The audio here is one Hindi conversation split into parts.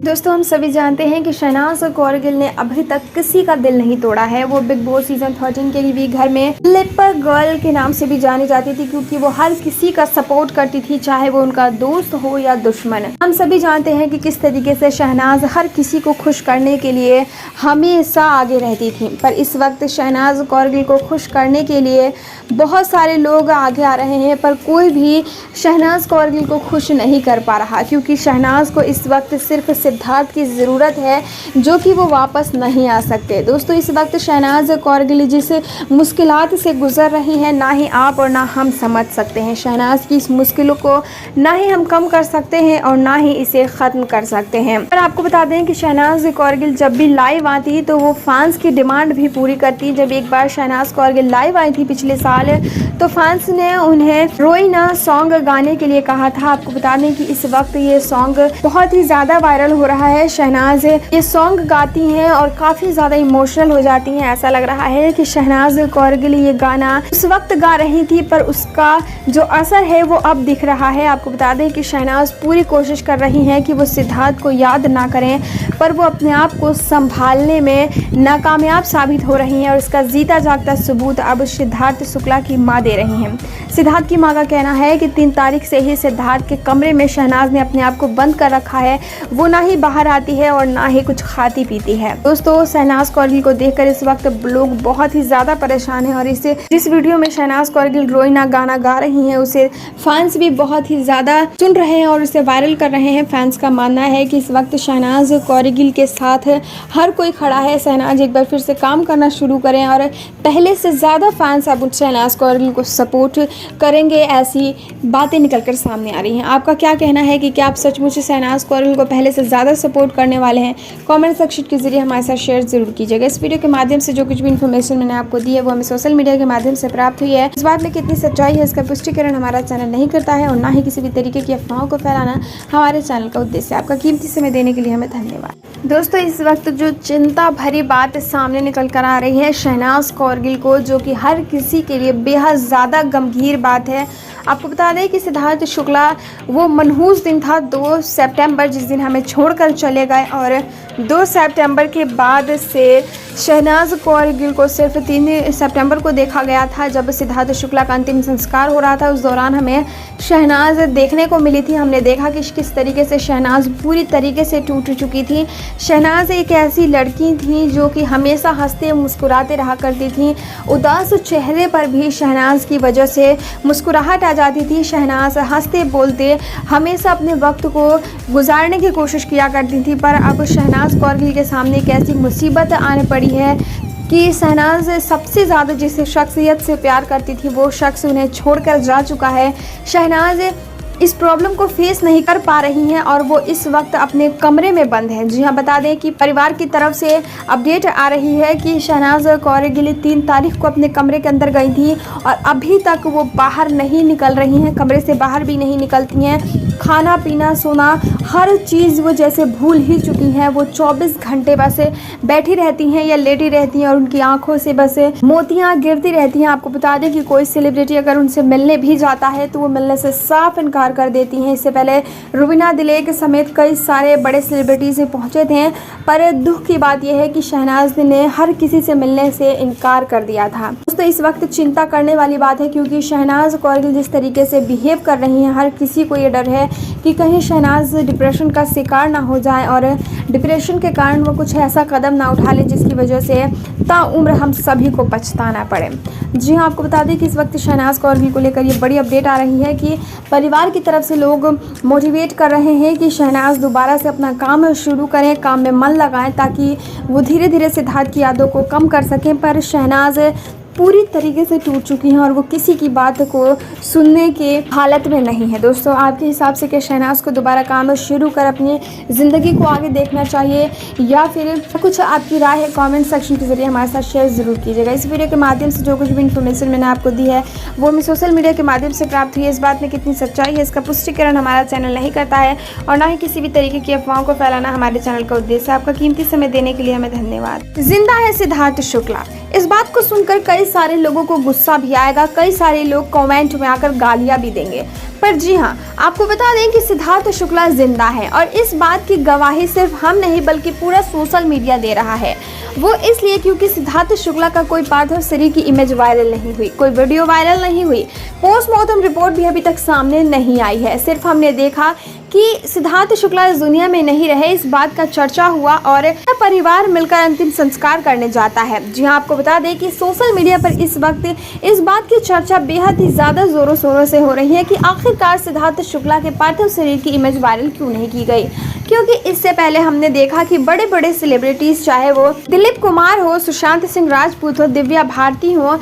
दोस्तों हम सभी जानते हैं कि शहनाज कौरगिल ने अभी तक किसी का दिल नहीं तोड़ा है। वो बिग बॉस सीजन 13 के भी घर में स्लीपर गर्ल के नाम से भी जानी जाती थी, क्योंकि वो हर किसी का सपोर्ट करती थी, चाहे वो उनका दोस्त हो या दुश्मन। हम सभी जानते हैं कि किस तरीके से शहनाज हर किसी को खुश करने के लिए हमेशा आगे रहती थी। पर इस वक्त शहनाज कौरगिल को खुश करने के लिए बहुत सारे लोग आगे आ रहे हैं, पर कोई भी शहनाज कौरगिल को खुश नहीं कर पा रहा, क्योंकि शहनाज को इस वक्त सिर्फ सिद्धार्थ की ज़रूरत है, जो कि वो वापस नहीं आ सकते। दोस्तों इस वक्त शहनाज कौरगिल जिस मुश्किलात से गुजर रही हैं, ना ही आप और ना हम समझ सकते हैं। शहनाज की इस मुश्किलों को ना ही हम कम कर सकते हैं और ना ही इसे ख़त्म कर सकते हैं। पर आपको बता दें कि शहनाज कौरगिल जब भी लाइव आती तो वो फैंस की डिमांड भी पूरी करती। जब एक बार शहनाज कौरगिल लाइव आई थी पिछले साल, तो फैंस ने उन्हें रोइना सॉन्ग गाने के लिए कहा था। आपको बता दें कि इस वक्त ये सॉन्ग बहुत ही ज़्यादा वायरल हो रहा है। शहनाज ये सॉन्ग गाती हैं और काफ़ी ज़्यादा इमोशनल हो जाती हैं। ऐसा लग रहा है कि शहनाज कौरगिल ये गाना उस वक्त गा रही थी, पर उसका जो असर है वो अब दिख रहा है। आपको बता दें कि शहनाज पूरी कोशिश कर रही हैं कि वो सिद्धार्थ को याद ना करें, पर वो अपने आप को संभालने में नाकामयाब साबित हो रही हैं और इसका जीता जागता सबूत अब सिद्धार्थ शुक्ला की माँ दे रही हैं। सिद्धार्थ की माँ का कहना है कि 3 तारीख से ही सिद्धार्थ के कमरे में शहनाज ने अपने आप को बंद कर रखा है। वो ना ही बाहर आती है और ना ही कुछ खाती पीती है। दोस्तों शहनाज कौरगिल को देखकर इस वक्त लोग बहुत ही ज़्यादा परेशान हैं और जिस वीडियो में शहनाज कौरगिल रोइना गाना गा रही हैं, उसे फैंस भी बहुत ही ज़्यादा सुन रहे हैं और उसे वायरल कर रहे हैं। फैंस का मानना है कि इस वक्त शहनाज कौरगिल के साथ हर कोई खड़ा है। शहनाज एक बार फिर से काम करना शुरू करें और पहले से ज़्यादा फैंस अब शहनाज कौरगिल को सपोर्ट करेंगे, ऐसी बातें निकलकर सामने आ रही हैं। आपका क्या कहना है कि क्या आप सचमुच शहनाज कौरगिल को पहले से ज़्यादा सपोर्ट करने वाले हैं? कमेंट सेक्शन के जरिए हमारे साथ शेयर जरूर कीजिएगा। इस वीडियो के माध्यम से जो कुछ भी इन्फॉर्मेशन मैंने आपको दी है वो हमें सोशल मीडिया के माध्यम से प्राप्त हुई है। इस बात में कितनी सच्चाई है इसका पुष्टिकरण हमारा चैनल नहीं करता है और ना ही किसी भी तरीके की अफवाहों को फैलाना हमारे चैनल का उद्देश्य है। आपका कीमती समय देने के लिए हमें धन्यवाद। दोस्तों इस वक्त जो चिंता भरी बात सामने निकल कर आ रही है शहनाज कौरगिल को, जो कि हर किसी के लिए बेहद ज़्यादा गंभीर बात है। आपको बता दें कि सिद्धार्थ शुक्ला वो मनहूस दिन था 2 सितंबर, जिस दिन हमें छोड़कर चले गए, और 2 सितंबर के बाद से शहनाज कौरगिल को सिर्फ 3 सितंबर को देखा गया था, जब सिद्धार्थ शुक्ला का अंतिम संस्कार हो रहा था। उस दौरान हमें शहनाज देखने को मिली थी। हमने देखा कि किस तरीके से शहनाज पूरी तरीके से टूट चुकी थी। शहनाज एक ऐसी लड़की थी जो कि हमेशा हंसते मुस्कुराते रहा करती थी। उदास चेहरे पर भी शहनाज की वजह से मुस्कुराहट आ जाती थी। शहनाज हंसते बोलते हमेशा अपने वक्त को गुजारने की कोशिश किया करती थी। पर अब शहनाज कौरगिल के सामने एक ऐसी मुसीबत आने पड़ी है कि शहनाज सबसे ज़्यादा जिस शख्सियत से प्यार करती थी वो शख्स उन्हें छोड़कर जा चुका है। शहनाज इस प्रॉब्लम को फेस नहीं कर पा रही हैं और वो इस वक्त अपने कमरे में बंद हैं। जी हाँ, बता दें कि परिवार की तरफ से अपडेट आ रही है कि शहनाज कौरगिल 3 तारीख को अपने कमरे के अंदर गई थी और अभी तक वो बाहर नहीं निकल रही हैं, कमरे से बाहर भी नहीं निकलती हैं। खाना पीना सोना हर चीज़ वो जैसे भूल ही चुकी हैं। वो 24 घंटे बस बैठी रहती हैं या लेटी रहती हैं और उनकी आंखों से बस मोतियाँ गिरती रहती हैं। आपको बता दें कि कोई सेलिब्रिटी अगर उनसे मिलने भी जाता है तो वो मिलने से साफ इनकार कर देती हैं। इससे पहले रुबीना दिलेक समेत कई सारे बड़े सेलिब्रिटीज पहुंचे थे, पर दुख की बात यह है कि शहनाज ने हर किसी से मिलने से इनकार कर दिया था। दोस्तों इस वक्त चिंता करने वाली बात है, क्योंकि शहनाज कौरगिल जिस तरीके से बिहेव कर रही हैं, हर किसी को ये डर है कि कहीं शहनाज डिप्रेशन का शिकार ना हो जाए और डिप्रेशन के कारण वो कुछ ऐसा कदम ना उठा ले जिसकी वजह से ताउम्र हम सभी को पछताना पड़े। जी हाँ, आपको बता दें कि इस वक्त शहनाज कौरगिल को लेकर ये बड़ी अपडेट आ रही है कि परिवार की तरफ से लोग मोटिवेट कर रहे हैं कि शहनाज दोबारा से अपना काम शुरू करें, काम में मन लगाएं, ताकि वो धीरे धीरे सिद्धार्थ की यादों को कम कर सकें। पर शहनाज पूरी तरीके से टूट चुकी हैं और वो किसी की बात को सुनने के हालत में नहीं है। दोस्तों आपके हिसाब से क्या शहनाज को दोबारा काम शुरू कर अपनी ज़िंदगी को आगे देखना चाहिए या फिर कुछ आपकी राय है? कमेंट सेक्शन के जरिए हमारे साथ शेयर ज़रूर कीजिएगा। इस वीडियो के माध्यम से जो कुछ भी इन्फॉर्मेशन मैंने आपको दी है वो हमें सोशल मीडिया के माध्यम से प्राप्त हुई है। इस बात में कितनी सच्चाई है इसका पुष्टिकरण हमारा चैनल नहीं करता है और ना ही किसी भी तरीके की अफवाहों को फैलाना हमारे चैनल का उद्देश्य है। आपका कीमती समय देने के लिए हमें धन्यवाद। जिंदा है सिद्धार्थ शुक्ला, इस बात को सुनकर कई सारे लोगों को गुस्सा भी आएगा, कई सारे लोग कमेंट में आकर गालियां भी देंगे, पर जी हाँ, आपको बता दें कि सिद्धार्थ शुक्ला जिंदा है और इस बात की गवाही सिर्फ हम नहीं बल्कि पूरा सोशल मीडिया दे रहा है। वो इसलिए क्योंकि सिद्धार्थ शुक्ला का कोई पार्थिव शरीर की इमेज वायरल नहीं हुई, कोई वीडियो वायरल नहीं हुई, पोस्टमार्टम रिपोर्ट भी अभी तक सामने नहीं आई है। सिर्फ हमने देखा कि सिद्धार्थ शुक्ला इस दुनिया में नहीं रहे, इस बात का चर्चा हुआ और परिवार मिलकर अंतिम संस्कार करने जाता है। जी हाँ, आपको बता दें कि सोशल मीडिया पर इस वक्त इस बात की चर्चा बेहद ही ज़्यादा ज़ोरों शोरों से हो रही है कि आखिरकार सिद्धार्थ शुक्ला के पार्थिव शरीर की इमेज वायरल क्यों नहीं की गई। क्योंकि इससे पहले हमने देखा कि बड़े बड़े सेलिब्रिटीज़, चाहे वो दिलीप कुमार हो, सुशांत सिंह राजपूत हो, दिव्या भारती हो,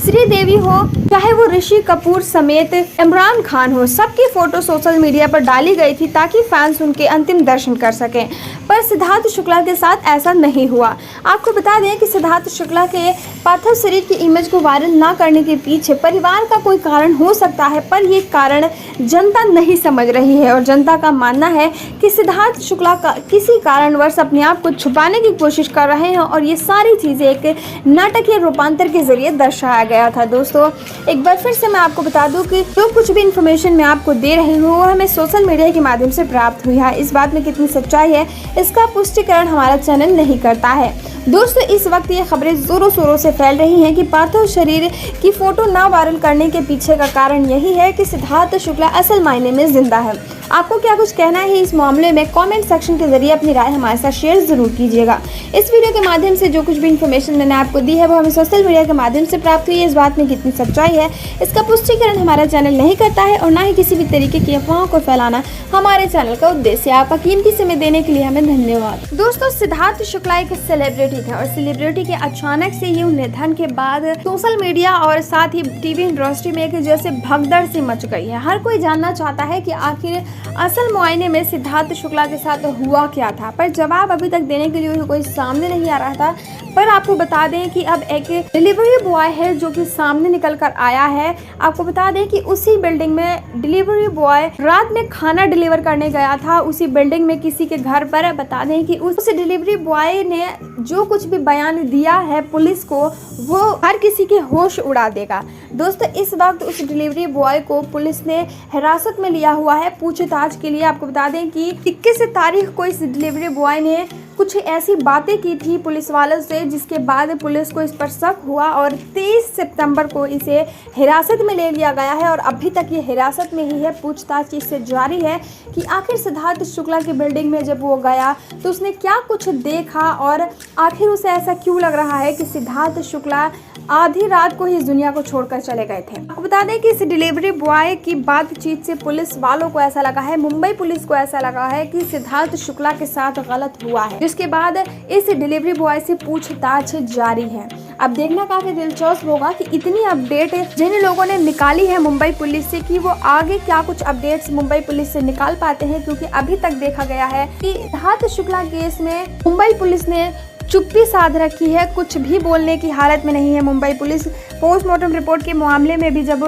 श्रीदेवी हो, चाहे वो ऋषि कपूर समेत इमरान खान हो, सबकी फोटो सोशल मीडिया पर डाली गई थी ताकि फैंस उनके अंतिम दर्शन कर सकें। पर सिद्धार्थ शुक्ला के साथ ऐसा नहीं हुआ। आपको बता दें कि सिद्धार्थ शुक्ला के पार्थिव शरीर की इमेज को वायरल ना करने के पीछे परिवार का कोई कारण हो सकता है, पर ये कारण जनता नहीं समझ रही है और जनता का मानना है कि सिद्धार्थ शुक्ला का किसी कारणवश अपने आप को छुपाने की कोशिश कर रहे हैं और ये सारी चीज़ें एक नाटकीय रूपांतर के जरिए दर्शाया गया था। दोस्तों, एक बार फिर से मैं आपको बता दूं कि जो कुछ भी इन्फॉर्मेशन मैं आपको दे रही हूँ वो हमें सोशल मीडिया के माध्यम से प्राप्त हुई है। इस बात में कितनी सच्चाई है इसका पुष्टिकरण हमारा चैनल नहीं करता है। दोस्तों, इस वक्त ये खबरें जोरों शोरों से फैल रही हैं कि पार्थिव शरीर की फोटो ना वायरल करने के पीछे का कारण यही है कि सिद्धार्थ शुक्ला असल मायने में जिंदा है। आपको क्या कुछ कहना है इस मामले में? कमेंट सेक्शन के जरिए अपनी राय हमारे साथ शेयर जरूर कीजिएगा। इस वीडियो के माध्यम से जो कुछ भी इन्फॉर्मेशन मैंने आपको दी है वो हमें सोशल मीडिया के माध्यम से प्राप्त हुई है। इस बात में कितनी सच्चाई है इसका पुष्टिकरण हमारा चैनल नहीं करता है और ना ही किसी भी तरीके की अफवाहों को फैलाना हमारे चैनल का उद्देश्य है। आपका कीमती समय देने के लिए हमें धन्यवाद। दोस्तों, सिद्धार्थ शुक्ला एक सेलिब्रिटी थे और सेलिब्रिटी के अचानक से ही निधन के बाद सोशल मीडिया और साथ ही टीवी इंडस्ट्री में एक जैसे भगदड़ सी मच गई है। हर कोई जानना चाहता है कि आखिर असल मुआयने में सिद्धार्थ शुक्ला के साथ हुआ क्या था, पर जवाब अभी तक देने के लिए कोई सामने नहीं आ रहा था। पर आपको बता दें कि अब एक डिलीवरी बॉय है जो कि सामने निकल कर आया है। आपको बता दें कि उसी बिल्डिंग में डिलीवरी बॉय रात में खाना डिलीवर करने गया था, उसी बिल्डिंग में किसी के घर पर। बता दें कि उस डिलीवरी बॉय ने जो कुछ भी बयान दिया है पुलिस को वो हर किसी के होश उड़ा देगा। दोस्तों, इस वक्त उस डिलीवरी बॉय को पुलिस ने हिरासत में लिया हुआ है पूछताछ के लिए। आपको बता दें कि 21 तारीख को इस डिलीवरी बॉय ने कुछ ऐसी बातें की थी पुलिस वालों से जिसके बाद पुलिस को इस पर शक हुआ और 23 सितंबर को इसे हिरासत में ले लिया गया है और अभी तक ये हिरासत में ही है। पूछताछ इससे जारी है कि आखिर सिद्धार्थ शुक्ला की बिल्डिंग में जब वो गया तो उसने क्या कुछ देखा और आखिर उसे ऐसा क्यों लग रहा है कि सिद्धार्थ शुक्ला आधी रात को ही इस दुनिया को छोड़कर चले गए थे। आपको बता दें कि इस डिलीवरी बॉय की बातचीत से पुलिस वालों को ऐसा लगा है, मुंबई पुलिस को ऐसा लगा है कि सिद्धार्थ शुक्ला के साथ गलत हुआ है, जिसके बाद इस डिलीवरी बॉय से पूछताछ जारी है। अब देखना काफी दिलचस्प होगा कि इतनी अपडेट जिन लोगों ने निकाली है मुंबई पुलिस से कि वो आगे क्या कुछ अपडेट्स मुंबई पुलिस से निकाल पाते हैं, क्योंकि अभी तक देखा गया है कि सिद्धार्थ शुक्ला केस में मुंबई पुलिस ने चुप्पी साध रखी है, कुछ भी बोलने की हालत में नहीं है मुंबई पुलिस। पोस्टमार्टम रिपोर्ट के मामले में भी जब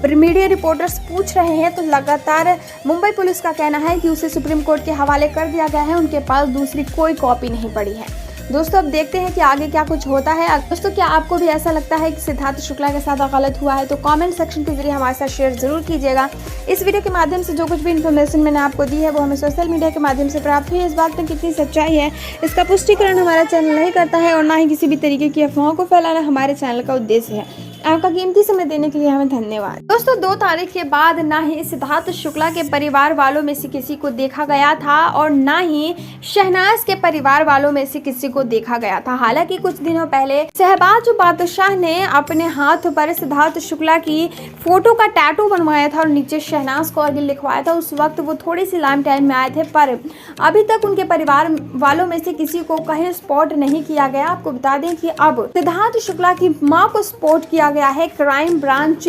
मीडिया रिपोर्टर्स पूछ रहे हैं तो लगातार मुंबई पुलिस का कहना है कि उसे सुप्रीम कोर्ट के हवाले कर दिया गया है, उनके पास दूसरी कोई कॉपी नहीं पड़ी है। दोस्तों, अब देखते हैं कि आगे क्या कुछ होता है। दोस्तों, क्या आपको भी ऐसा लगता है कि सिद्धार्थ शुक्ला के साथ गलत हुआ है? तो कमेंट सेक्शन के जरिए हमारे साथ शेयर जरूर कीजिएगा। इस वीडियो के माध्यम से जो कुछ भी इन्फॉर्मेशन मैंने आपको दी है वो हमें सोशल मीडिया के माध्यम से प्राप्त हुई है। इस बात में कितनी सच्चाई है इसका पुष्टिकरण हमारा चैनल नहीं करता है और ना ही किसी भी तरीके की अफवाहों को फैलाना हमारे चैनल का उद्देश्य है। आपका कीमती समय देने के लिए हमें धन्यवाद। दोस्तों, 2 तारीख के बाद ना ही सिद्धार्थ शुक्ला के परिवार वालों में से किसी को देखा गया था और ना ही शहनाज के परिवार वालों में से किसी को देखा गया था। हालांकि कुछ दिनों पहले शहबाज बादशाह ने अपने हाथ पर सिद्धार्थ शुक्ला की फोटो का टैटू बनवाया था और नीचे शहनाज कौरगिल लिखवाया था। उस वक्त वो थोड़ी सी लाइम टाइम में आए थे, पर अभी तक उनके परिवार वालों में से किसी को कहीं स्पॉट नहीं किया गया। आपको बता दें कि अब सिद्धार्थ शुक्ला की मां को स्पॉट किया गया है क्राइम ब्रांच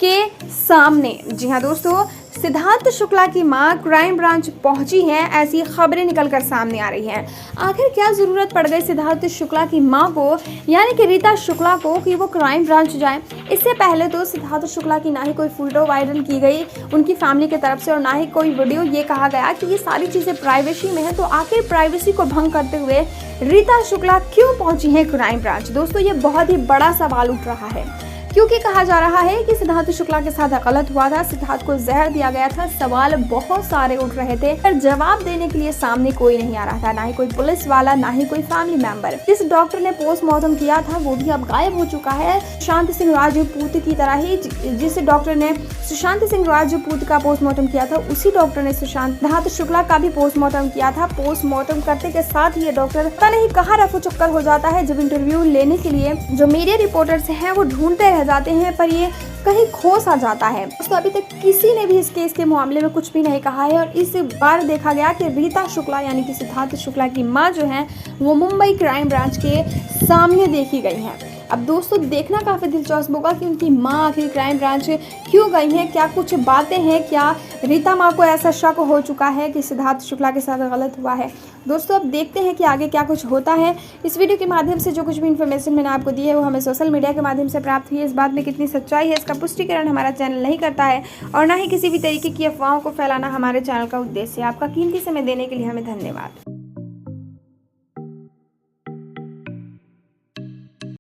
के सामने। जी हाँ दोस्तों, सिद्धार्थ शुक्ला की मां क्राइम ब्रांच पहुंची हैं, ऐसी खबरें निकलकर सामने आ रही हैं। आखिर क्या जरूरत पड़ गई सिद्धार्थ शुक्ला की मां को, यानी कि रीता शुक्ला को, कि वो क्राइम ब्रांच जाए? इससे पहले तो सिद्धार्थ शुक्ला की ना ही कोई फोटो वायरल की गई उनकी फैमिली की तरफ से और ना ही कोई वीडियो। ये कहा गया कि ये सारी चीजें प्राइवेसी में है, तो आखिर प्राइवेसी को भंग करते हुए रीता शुक्ला क्यों पहुंची है क्राइम ब्रांच? दोस्तों, ये बहुत ही बड़ा सवाल उठ रहा है। क्योंकि कहा जा रहा है कि सिद्धार्थ शुक्ला के साथ गलत हुआ था, सिद्धार्थ को जहर दिया गया था। सवाल बहुत सारे उठ रहे थे पर जवाब देने के लिए सामने कोई नहीं आ रहा था, ना ही कोई पुलिस वाला, ना ही कोई फैमिली मेंबर। जिस डॉक्टर ने पोस्टमार्टम किया था वो भी अब गायब हो चुका है। सुशांत सिंह राजपूत की तरह ही जिस डॉक्टर ने सुशांत सिंह राजपूत का पोस्टमार्टम किया था, उसी डॉक्टर ने सिद्धार्थ शुक्ला का भी पोस्टमार्टम किया था। पोस्टमार्टम करते के साथ ही ये डॉक्टर पता नहीं कहाँ रफू चक्कर हो जाता है। जब इंटरव्यू लेने के लिए जो मीडिया रिपोर्टर्स हैं वो ढूंढते रह जाते हैं पर ये कहीं खो सा जाता है। तो अभी तक किसी ने भी इस केस के मामले में कुछ भी नहीं कहा है और इस बार देखा गया कि रीता शुक्ला यानी कि सिद्धार्थ शुक्ला की मां जो है वो मुंबई क्राइम ब्रांच के सामने देखी गई है। अब दोस्तों देखना काफ़ी दिलचस्प होगा कि उनकी मां आखिर क्राइम ब्रांच क्यों गई हैं, क्या कुछ बातें हैं, क्या रीता मां को ऐसा शक हो चुका है कि सिद्धार्थ शुक्ला के साथ गलत हुआ है। दोस्तों अब देखते हैं कि आगे क्या कुछ होता है। इस वीडियो के माध्यम से जो कुछ भी इन्फॉर्मेशन मैंने आपको दी है वो हमें सोशल मीडिया के माध्यम से प्राप्त हुई है। इस बात में कितनी सच्चाई है इसका पुष्टिकरण हमारा चैनल नहीं करता है और ना ही किसी भी तरीके की अफवाहों को फैलाना हमारे चैनल का उद्देश्य है। आपका कीमती समय देने के लिए हमें धन्यवाद।